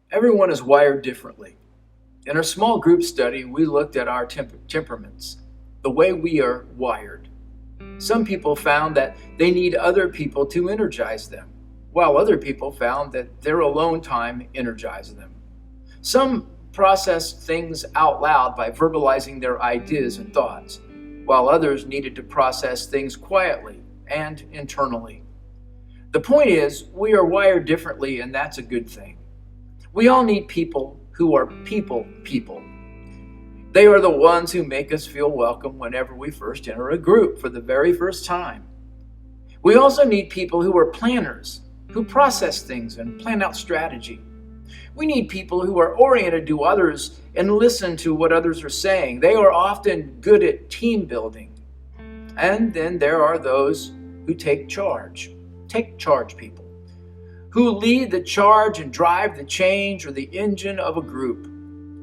Everyone is wired differently. In our small group study, we looked at our temperaments, the way we are wired. Some people found that they need other people to energize them, while other people found that their alone time energizes them. Some process things out loud by verbalizing their ideas and thoughts, while others needed to process things quietly and internally. The point is, we are wired differently, and that's a good thing. We all need people who are people. They are the ones who make us feel welcome whenever we first enter a group for the very first time. We also need people who are planners, who process things and plan out strategy. We need people who are oriented to others and listen to what others are saying. They are often good at team building. And then there are those who take charge people, who lead the charge and drive the change or the engine of a group.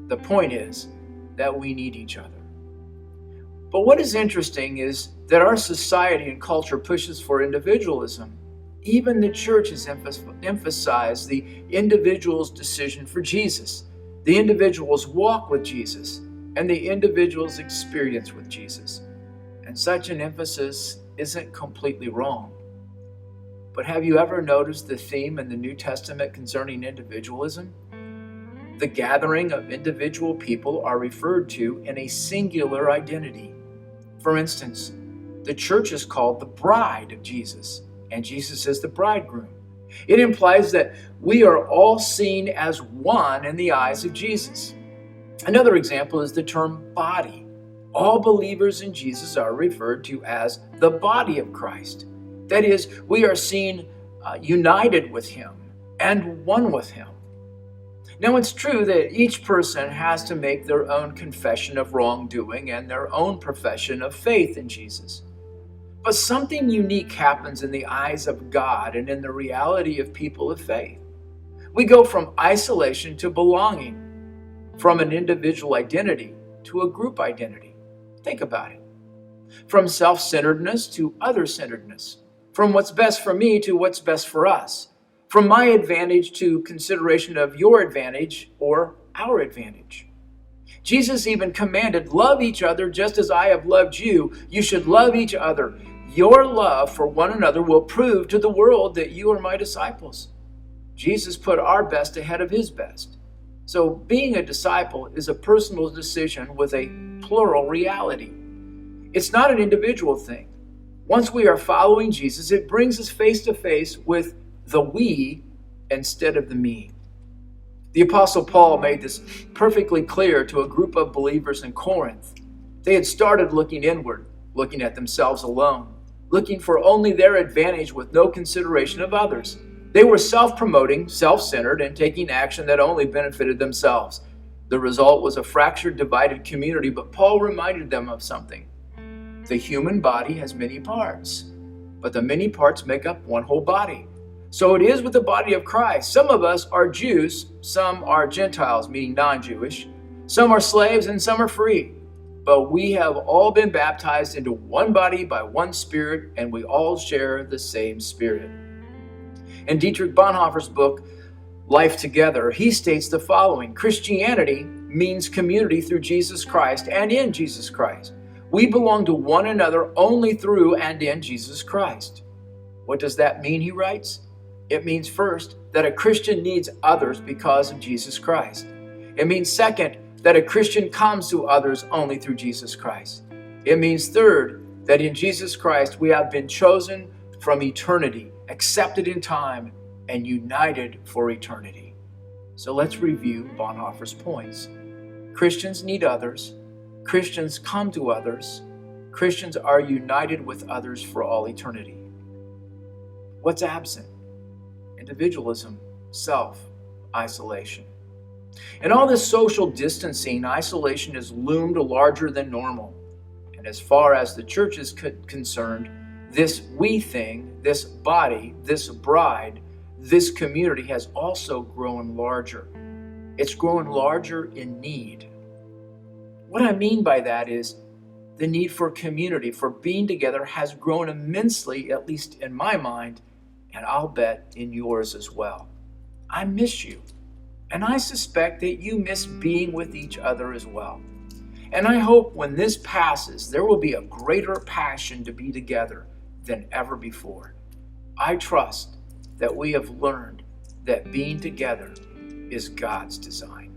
The point is that we need each other. But what is interesting is that our society and culture pushes for individualism. Even the church has emphasized the individual's decision for Jesus, the individual's walk with Jesus, and the individual's experience with Jesus. And such an emphasis isn't completely wrong. But have you ever noticed the theme in the New Testament concerning individualism? The gathering of individual people are referred to in a singular identity. For instance, the church is called the bride of Jesus, and Jesus is the bridegroom. It implies that we are all seen as one in the eyes of Jesus. Another example is the term body. All believers in Jesus are referred to as the body of Christ. That is, we are seen united with Him and one with Him. Now, it's true that each person has to make their own confession of wrongdoing and their own profession of faith in Jesus. But something unique happens in the eyes of God and in the reality of people of faith. We go from isolation to belonging, from an individual identity to a group identity. Think about it. From self-centeredness to other-centeredness. From what's best for me to what's best for us. From my advantage to consideration of your advantage or our advantage. Jesus even commanded, love each other just as I have loved you. You should love each other. Your love for one another will prove to the world that you are my disciples. Jesus put our best ahead of His best. So being a disciple is a personal decision with a plural reality. It's not an individual thing. Once we are following Jesus, it brings us face to face with the we instead of the me. The Apostle Paul made this perfectly clear to a group of believers in Corinth. They had started looking inward, looking at themselves alone, looking for only their advantage with no consideration of others. They were self-promoting, self-centered, and taking action that only benefited themselves. The result was a fractured, divided community, but Paul reminded them of something. The human body has many parts, but the many parts make up one whole body. So it is with the body of Christ. Some of us are Jews, some are Gentiles, meaning non-Jewish. Some are slaves and some are free. But we have all been baptized into one body by one Spirit, and we all share the same Spirit. In Dietrich Bonhoeffer's book, Life Together, he states the following: Christianity means community through Jesus Christ and in Jesus Christ. We belong to one another only through and in Jesus Christ. What does that mean, he writes? It means, first, that a Christian needs others because of Jesus Christ. It means, second, that a Christian comes to others only through Jesus Christ. It means, third, that in Jesus Christ we have been chosen from eternity, accepted in time, and united for eternity. So let's review Bonhoeffer's points. Christians need others. Christians come to others. Christians are united with others for all eternity. What's absent? Individualism, self-isolation. In all this social distancing, isolation has loomed larger than normal. And as far as the church is concerned, this we thing, this body, this bride, this community has also grown larger. It's grown larger in need. What I mean by that is the need for community, for being together, has grown immensely, at least in my mind, and I'll bet in yours as well. I miss you, And I suspect that you miss being with each other as well. And I hope when this passes, there will be a greater passion to be together than ever before. I trust that we have learned that being together is God's design.